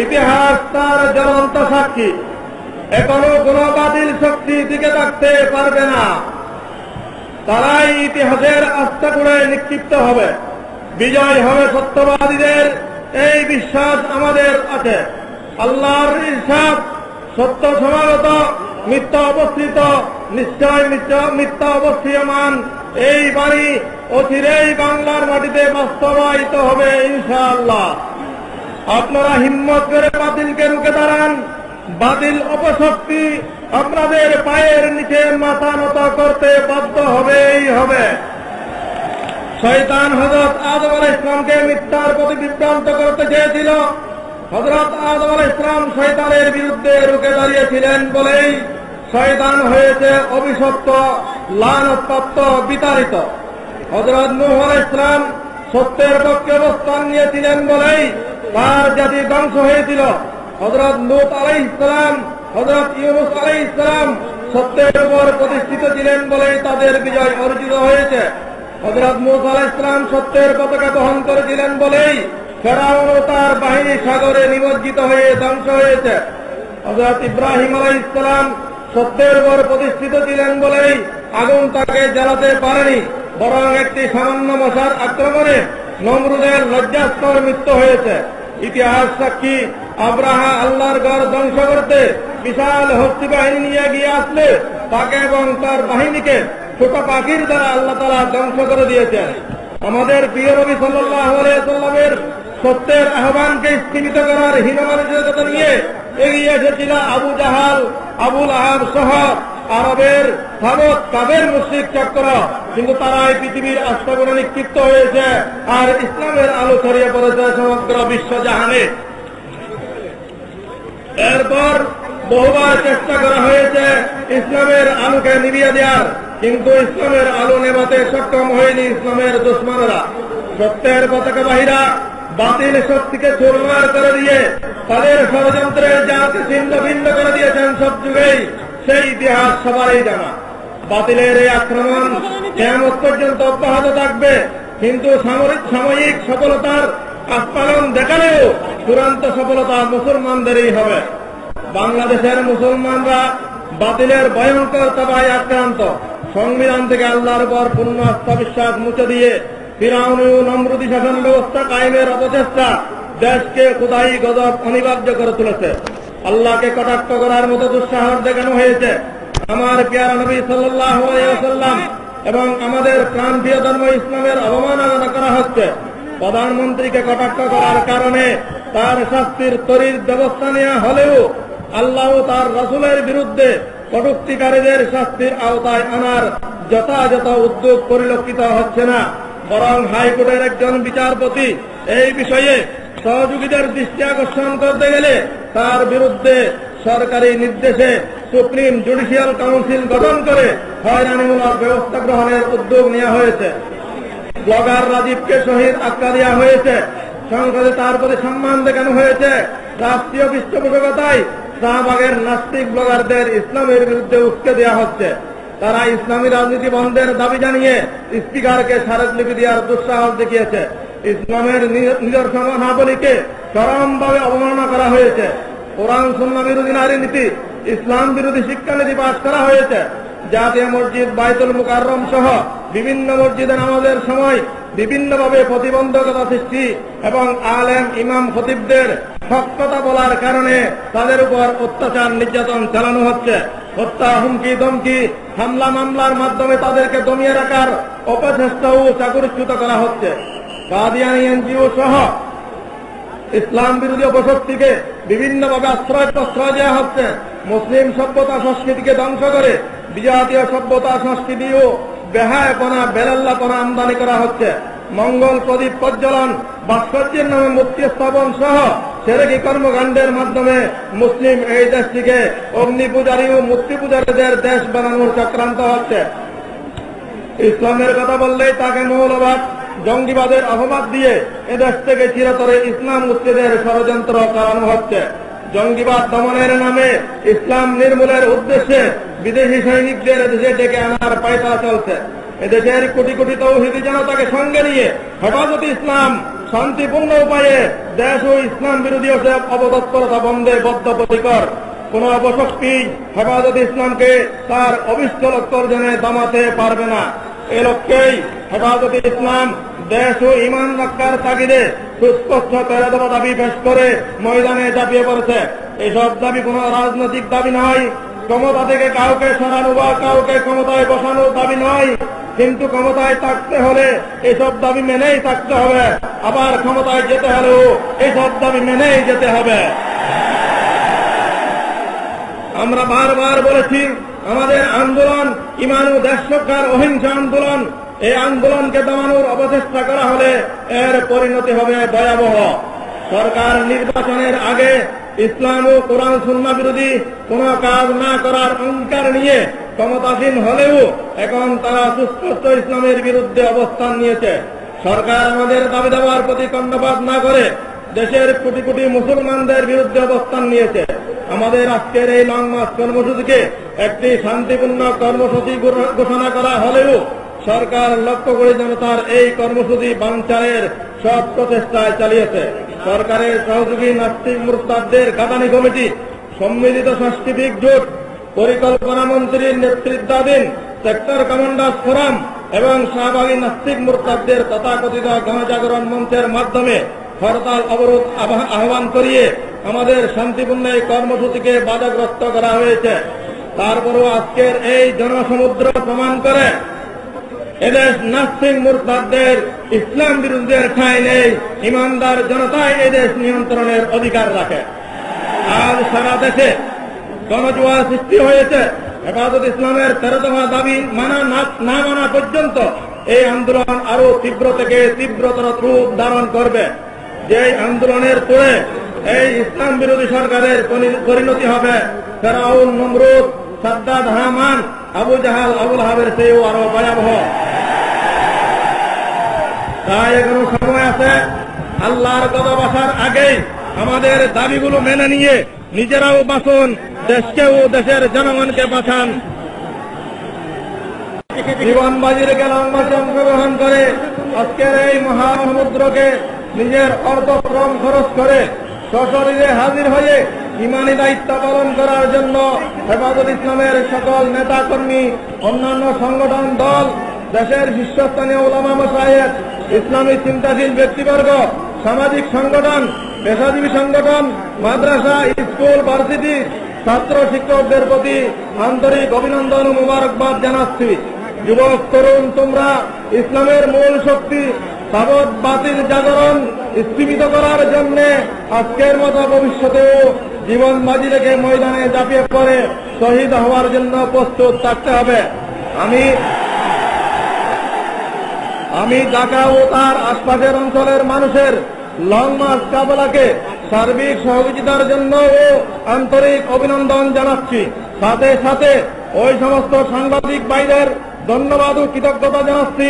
ইতিহাস তার জ্বলন্ত সাক্ষী। এখনো কোন বাতিল শক্তি টিকে থাকতে পারবে না। তারাই ইতিহাসের আস্তাকুড়ে নিক্ষিপ্ত হবে। বিজয় হবে সত্যবাদীদের, এই বিশ্বাস আমাদের আছে। আল্লাহর ইরশাদ, সত্য সমাগত, মিথ্যা অবস্থিত, নিশ্চয় মিথ্যা অবশ্যমান। এই বাণী অচিরেই বাংলার মাটিতে বাস্তবায়িত হবে ইনশাআল্লাহ। আপনারা হিম্মত করে বাতিলকে রুখে দাঁড়ান। বাতিল অপশক্তি আপনাদের পায়ের নিচে মাথা নত করতে বাধ্য হবেই হবে। শয়তান হযরত আদম আলাইহিস সালামকে মিথ্যার প্রতি বিভ্রান্ত করতে চেয়েছিল। হযরত আদম আলাইহিস সালাম শয়তানের বিরুদ্ধে রুখে দাঁড়িয়েছিলেন বলেই শয়তান হয়েছে অভিশপ্ত, লানতপ্রাপ্ত, বিতাড়িত। হযরত নূহ আলাইহিস সালাম সত্যের পক্ষে অবস্থান নিয়েছিলেন বলেই তার জাতি ধ্বংস হয়েছিল। হযরত লূত আলাইহিস সালাম, হযরত ইউনূস আলাইহিস সালাম সত্যের উপর প্রতিষ্ঠিত ছিলেন বলেই তাদের বিজয় অর্জিত হয়েছে। হযরত মূসা আলাইহিস সালাম সত্যের পতাকা বহন করেছিলেন বলেই ফেরাউন ও তার বাহিনী সাগরে নিমজ্জিত হয়ে ধ্বংস হয়েছে। হযরত ইব্রাহিম আলাইহিস সালাম সত্যের উপর প্রতিষ্ঠিত ছিলেন বলেই আগুন তাকে জ্বালাতে পারেনি, বরং একটি সামান্য মশার আক্রমণে নমরুদের লজ্জাস্কর মৃত্যু হয়েছে। ইতিহাস সাক্ষী, আব্রাহা আল্লাহর ঘর ধ্বংস করতে বিশাল হস্তি বাহিনী নিয়ে গিয়ে আসলে তাকে এবং তার বাহিনীকে ছোট পাখির দ্বারা আল্লাহ তাআলা ধ্বংস করে দিয়েছেন। আমাদের প্রিয় নবী সাল্লাল্লাহু আলাইহি ওয়াসাল্লামের সত্যের আহ্বানকে স্থিমিত করার হীনমানসিকতা নিয়ে এগিয়ে এসেছিল আবু জাহাল, আবুল আহাব সহ আরবের ভারত কাবের মুশরিক চক্র। কিন্তু তারা এই পৃথিবীর আস্তাবনে নিক্ষিপ্ত হয়েছে আর ইসলামের আলো ছড়িয়ে পড়েছে সমগ্র বিশ্ব জাহানে। এরপর বহুবার চেষ্টা করা হয়েছে ইসলামের আলোকে নিভিয়ে দেওয়ার, কিন্তু ইসলামের আলো নেভাতে সক্ষম হয়নি ইসলামের দুশমনেরা। সত্যের পতাকাবাহীরা বাতিল শক্তিকে চুরমার করে দিয়ে তাদের ষড়যন্ত্রের জাতি ছিন্ন ভিন্ন করে দিয়েছেন সব যুগেই। সেই ইতিহাস সবারই জানা। বাতিলের এই আক্রমণ কিয়ামত পর্যন্ত অব্যাহত থাকবে, কিন্তু সাময়িক সফলতার আস্ফালন দেখালেও চূড়ান্ত সফলতা মুসলমানদেরই হবে। বাংলাদেশের মুসলমানরা বাতিলের ভয়ঙ্কর তাবায় আক্রান্ত। সংবিধান থেকে আল্লাহর উপর পূর্ণ আস্থা বিশ্বাস মুছে দিয়ে ফিরাউন ও নমরুদি শাসন ব্যবস্থা কায়েমের অপচেষ্টা দেশকে খোদাই গজব অনিবার্য করে তুলেছে। আল্লাহকে কটাক্ষ করার মতো দুঃসাহস দেখানো হয়েছে। আমার প্রিয় নবী সাল্লাল্লাহু আলাইহি ওয়াসাল্লাম এবং আমাদের প্রাণপ্রিয় ধর্ম ইসলামের অবমাননা করা হচ্ছে। প্রধানমন্ত্রীকে কটাক্ষ করার কারণে তার শাস্তির ত্বরিত ব্যবস্থা নেওয়া হলেও আল্লাহ তার রাসূলের বিরুদ্ধে কটূক্তিকারীদের শাস্তির আওতায় আনার যথাযথ উদ্যোগ পরিলক্ষিত হচ্ছে না, বরং হাইকোর্টের একজন বিচারপতি এই বিষয়ে সহযোগীদের দৃষ্টি আকর্ষণ করতে গেলে তার বিরুদ্ধে সরকারি নির্দেশে সুপ্রিম জুডিশিয়াল কাউন্সিল গঠন করে হয়রানিমূলক ব্যবস্থা গ্রহণের উদ্যোগ নেওয়া হয়েছে। ব্লগার রাজীবকে শহীদ আখ্যা দেওয়া হয়েছে। সংসদে তার প্রতি সম্মান দেখানো হয়েছে। রাষ্ট্রীয় পৃষ্ঠপোষকতায় শাহবাগের নাস্তিক ব্লগারদের ইসলামের বিরুদ্ধে উস্কে দেওয়া হচ্ছে। তারা ইসলামী রাজনীতি বন্ধের দাবি জানিয়ে স্পিকারকে স্মারকলিপি দেওয়ার দুঃসাহস দেখিয়েছে। ইসলামের নিদর্শনাবলীকে চরমভাবে অবমাননা করা হয়েছে। কোরআন সুন্নাহ বিরোধী নারী নীতি, ইসলাম বিরোধী শিক্ষানীতি পাশ করা হয়েছে। জাতীয় মসজিদ বাইতুল মুকাররম সহ বিভিন্ন মসজিদে নামাজের সময় বিভিন্নভাবে প্রতিবন্ধকতা সৃষ্টি এবং আলেম ইমাম খতিবদের হক কথা বলার কারণে তাদের উপর অত্যাচার নির্যাতন চালানো হচ্ছে। হত্যা, হুমকি ধমকি, হামলা মামলার মাধ্যমে তাদেরকে দমিয়ে রাখার অপচেষ্টাও চাকরিচ্যুত করা হচ্ছে। কাদিয়ানী এনজিও সহ ইসলাম বিরোধী অপশক্তিকে বিভিন্নভাবে আশ্রয় প্রশ্রয় দেওয়া হচ্ছে। মুসলিম সভ্যতা সংস্কৃতিকে ধ্বংস করে বিজাতীয় সভ্যতা সংস্কৃতি ও বেহায়াপনা বেলাল্লাপনা আমদানি করা হচ্ছে। মঙ্গল প্রদীপ প্রজ্বলন, ভাস্কর্যের নামে মূর্তি স্থাপন সহ সেরেকি কর্মকাণ্ডের মাধ্যমে মুসলিম এই দেশটিকে অগ্নি পূজারী ও মূর্তি পূজারীদের দেশ বানানোর চক্রান্ত হচ্ছে। ইসলামের কথা বললেই তাকে মৌলবাদ, জঙ্গিবাদের অপবাদ দিয়ে এদেশ থেকে চিরতরে ইসলাম উচ্ছেদের ষড়যন্ত্র চালানো হচ্ছে। জঙ্গিবাদ দমনের নামে ইসলাম নির্মূলের উদ্দেশ্যে বিদেশি সৈনিকদের এদেশে ডেকে আনার পায়তারা চলছে। এদেশের কোটি কোটি তৌহিদি জনতাকে সঙ্গে নিয়ে হেফাজতে ইসলাম শান্তিপূর্ণ উপায়ে দেশ ও ইসলাম বিরোধী অপতৎপরতা বন্ধে বদ্ধপরিকর। কোন অপশক্তি হেফাজতে ইসলামকে তার অভিষ্ট লক্ষ্য অর্জনে দমাতে পারবে না। এ লক্ষ্যেই হেফাজতে ইসলাম দেশ ও ইমান রক্ষার তাগিদে সুস্পষ্ট 13 দফা দাবি পেশ করে ময়দানে ঝাঁপিয়ে পড়েছে। এইসব দাবি কোন রাজনৈতিক দাবি নয়, ক্ষমতা থেকে কাউকে সরানো বা কাউকে ক্ষমতায় বসানোর দাবি নয়। কিন্তু ক্ষমতায় থাকতে হলে এইসব দাবি মেনেই থাকতে হবে, আবার ক্ষমতায় যেতে হলেও এইসব দাবি মেনেই যেতে হবে। আমরা বারবার বলেছি, আমাদের আন্দোলন ইমান ও দেশ রক্ষার অহিংস আন্দোলন। এই আন্দোলনকে দমানোর অপচেষ্টা করা হলে এর পরিণতি হবে ভয়াবহ। সরকার নির্বাচনের আগে ইসলাম ও কোরআন সুন্নাহ বিরোধী কোন কাজ না করার অঙ্গীকার নিয়ে ক্ষমতাসীন হলেও এখন তারা সুস্পষ্ট ইসলামের বিরুদ্ধে অবস্থান নিয়েছে। সরকার আমাদের দাবি দাবার প্রতি কর্ণপাত না করে দেশের কোটি কোটি মুসলমানদের বিরুদ্ধে অবস্থান নিয়েছে। আমাদের আজকের এই লং মার্চ কর্মসূচিকে একটি শান্তিপূর্ণ কর্মসূচি ঘোষণা করা হলেও সরকার লক্ষ্য করে জনতার এই কর্মসূচি বানচালের সব প্রচেষ্টায় চালিয়েছে। সরকারের সহযোগী নাস্তিক মুরতাদদের গাদানি কমিটি, সম্মিলিত সাংস্কৃতিক জোট, পরিকল্পনা মন্ত্রীর নেতৃত্বাধীন সেক্টর কমান্ডার্স ফোরাম এবং শাহবাগী নাস্তিক মুরতাদদের তথাকথিত গণজাগরণ মঞ্চের মাধ্যমে হরতাল অবরোধ আহ্বান করিয়ে আমাদের শান্তিপূর্ণ এই কর্মসূচিকে বাধাগ্রস্ত করা হয়েছে। তারপরও আজকের এই জনসমুদ্র প্রমাণ করে এদেশ নাস্তিক মুরতাদদের ইসলাম বিরোধীদের ঠাঁই নেই। ইমানদার জনতাই এদেশ নিয়ন্ত্রণের অধিকার রাখে। আজ সারা দেশে গণজোয়ার সৃষ্টি হয়েছে। হেফাজত ইসলামের 13 দফা দাবি না মানা পর্যন্ত এই আন্দোলন আরো তীব্র থেকে তীব্রতর রূপ ধারণ করবে। যে আন্দোলনের পরে এই ইসলাম বিরোধী সরকারের পরিণতি হবে ফেরাউন, নমরুদ, সাদ্দাত, হামান, আবু জাহাল, আবুল আহাবের চেয়েও আরো ভয়াবহ। তাই এখনো সময় আছে। আল্লাহর গজব আসার আগেই আমাদের দাবিগুলো মেনে নিয়ে নিজেরাও বাঁচুন, দেশকেও দেশের জনগণকে বাঁচান। জীবন বাজি রেখে লং মার্চে অংশগ্রহণ করে আজকের এই মহাসমুদ্রকে নিজের অর্থশ্রম খরচ করে সশরীরে হাজির হয়ে ইমানি দায়িত্ব পালন করার জন্য হেফাজত ইসলামের সকল নেতা কর্মী, অন্যান্য সংগঠন দল, দেশের শীর্ষস্থানীয় উলামা মাশায়েখ, ইসলামী চিন্তাশীল ব্যক্তিবর্গ, সামাজিক সংগঠন, পেশাজীবী সংগঠন, মাদ্রাসা, স্কুল, ভার্সিটি, ছাত্র শিক্ষকদের প্রতি আন্তরিক অভিনন্দন ও মোবারকবাদ জানাচ্ছি। যুবক তরুণ, তোমরা ইসলামের মূল শক্তি সাবত বাতিল জাগরণ স্থীমিত করার জন্য আজকের মতো ভবিষ্যতেও জীবন বাজি রেখে ময়দানে ঝাঁপিয়ে পড়ে শহীদ হওয়ার জন্য প্রস্তুত থাকতে হবে। আমি ঢাকা ও তার আশপাশের অঞ্চলের মানুষের লং মার্চ কাফেলাকে সার্বিক সহযোগিতার জন্য ও আন্তরিক অভিনন্দন জানাচ্ছি। সাথে সাথে ওই সমস্ত সাংবাদিক ভাইদের ধন্যবাদ ও কৃতজ্ঞতা জানাচ্ছি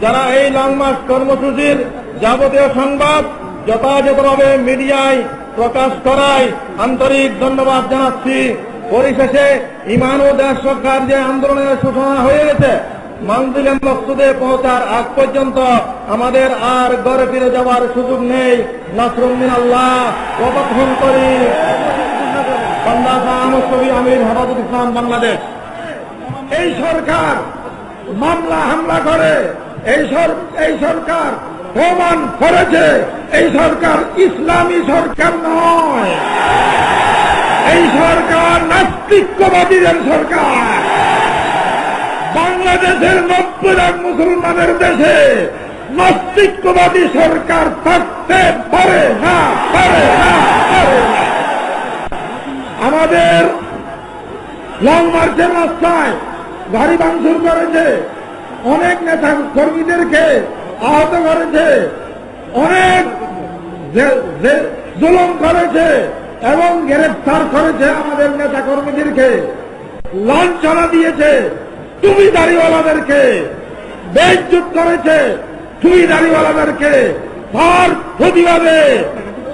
যারা এই লং মার্চ কর্মসূচির যাবতীয় সংবাদ যথাযথভাবে মিডিয়ায় প্রকাশ করায় আন্তরিক ধন্যবাদ জানাচ্ছি। পরিশেষে ইমান ও দেশ রক্ষার যে আন্দোলনের সূচনা হয়ে গেছে, মানজিলে মকসুদে পৌঁছার আগ পর্যন্ত আমাদের আর ঘরে ফিরে যাওয়ার সুযোগ নেই। নাসরুম মিনাল্লাহ ওয়াফাতহুন করিম। বান্দা আহমদ শফি আমির, হেফাজত ইসলাম, বাংলাদেশ। এই সরকার মামলা হামলা করে, এই সরকার প্রমাণ করেছে এই সরকার ইসলামী সরকার নয়, এই সরকার নাস্তিকবাদীদের সরকার। বাংলাদেশের 90 লাখ মুসলমানের দেশে নাস্তিকবাদী সরকার থাকতে পারে না। আমাদের লং মার্চের রাস্তায় গাড়ি ভাঙচুর করেছে, অনেক নেতা কর্মীদেরকে আহত করেছে, অনেক জুলুম করেছে এবং গ্রেফতার করেছে আমাদের নেতা কর্মীদেরকে, লাঞ্ছনা দিয়েছে টুপি দাড়িওয়ালাদেরকে, বেইজ্জত করেছে টুপি দাড়িওয়ালাদেরকে। তার প্রতিবাদে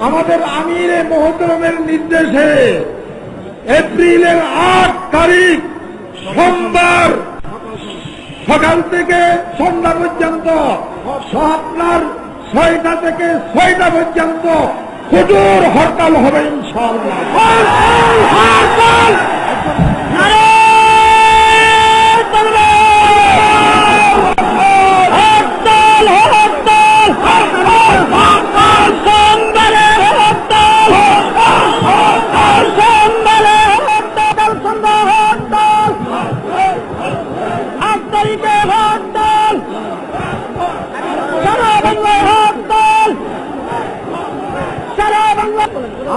আমাদের আমিরে মোহতরমের নির্দেশে এপ্রিলের 8 তারিখ সোমবার সকাল থেকে সন্ধ্যা পর্যন্ত আপনার 6টা থেকে 6টা পর্যন্ত হুজুর হরতাল হবে ইনশাআল্লাহ।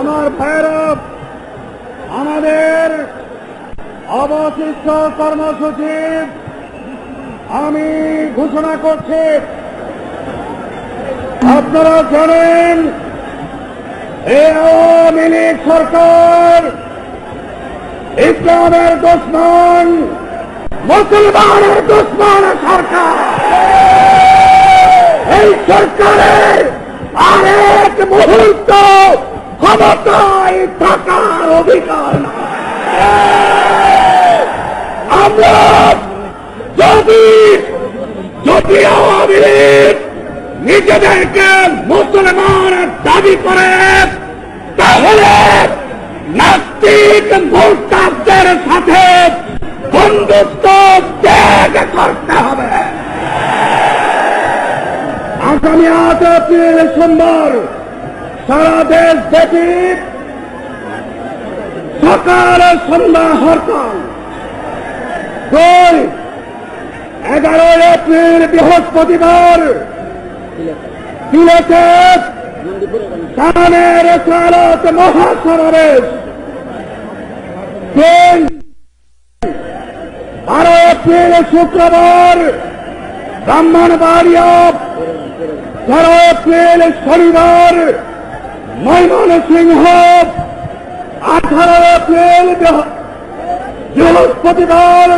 আমার ভাইরা, আমাদের অবশিষ্ট কর্মসূচি আমি ঘোষণা করছি। আপনারা জানেন এই আওয়ামী লীগ সরকার ইসলামের দুশমন, মুসলমানের দুশমন সরকার। এই সরকারের আরেক মুহূর্ত ক্ষমতায় থাকার অধিকার না। আমরা যদি আওয়ামী লীগ নিজেদেরকে মুসলমান দাবি করে, তাহলে নাস্তিক মুরতাদদের সাথে বন্ধুত্ব ত্যাগ করতে হবে। আগামী 8 এপ্রিল সোমবার সারা দেশ ব্যাপী সকাল সন্ধ্যা হরতাল। 11 এপ্রিল বৃহস্পতিবার সিলেটে কানের সালাত মহাসমাবেশ। 12 এপ্রিল শুক্রবার ব্রাহ্মণবাড়িয়া, 13 এপ্রিল শনিবার ময়মনসিংহ, 18 এপ্রিল বৃহস্পতিবার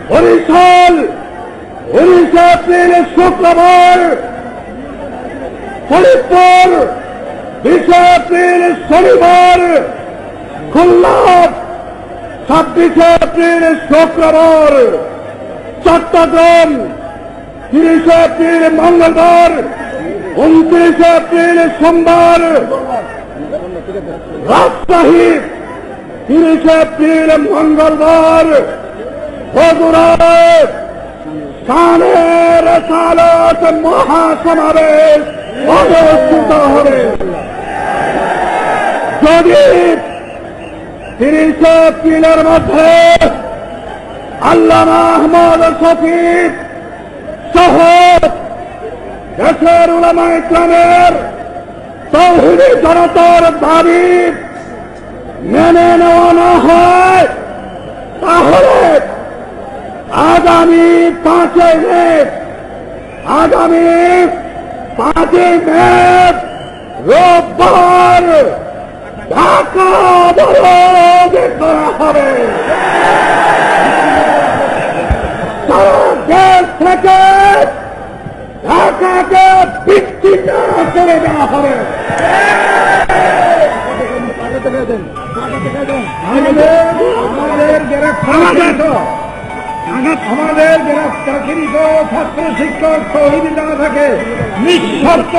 বরিশাল, 19 এপ্রিল শুক্রবার ফরিদপুর, 20 এপ্রিল শনিবার খুলনা, 26 এপ্রিল শুক্রবার চট্টগ্রাম, 30 এপ্রিল মঙ্গলবার, 29 এপ্রিল সোমবার রাজশাহী, 30 এপ্রিল মঙ্গলবার বগুড়ায় কানের সালাত মহাসমাবেশ অনুষ্ঠিত হবে। যদি 30 এপ্রিলের মধ্যে আল্লামা আহমদ শফিক সহ দেশের উলামা ইসলামের তৌহিদি জনতার দাবি মেনে নেওয়া না হয়, তাহলে আগামী 5 মে রোববার ঢাকা অবরোধ করা হবে। সারা দেশ থেকে ঢাকাকে বিচ্ছিন্ন করে দেওয়া হবে। আমাদের গ্রেফতারকৃত ছাত্র শিক্ষক শহীদ জানা থাকে নিঃশর্ত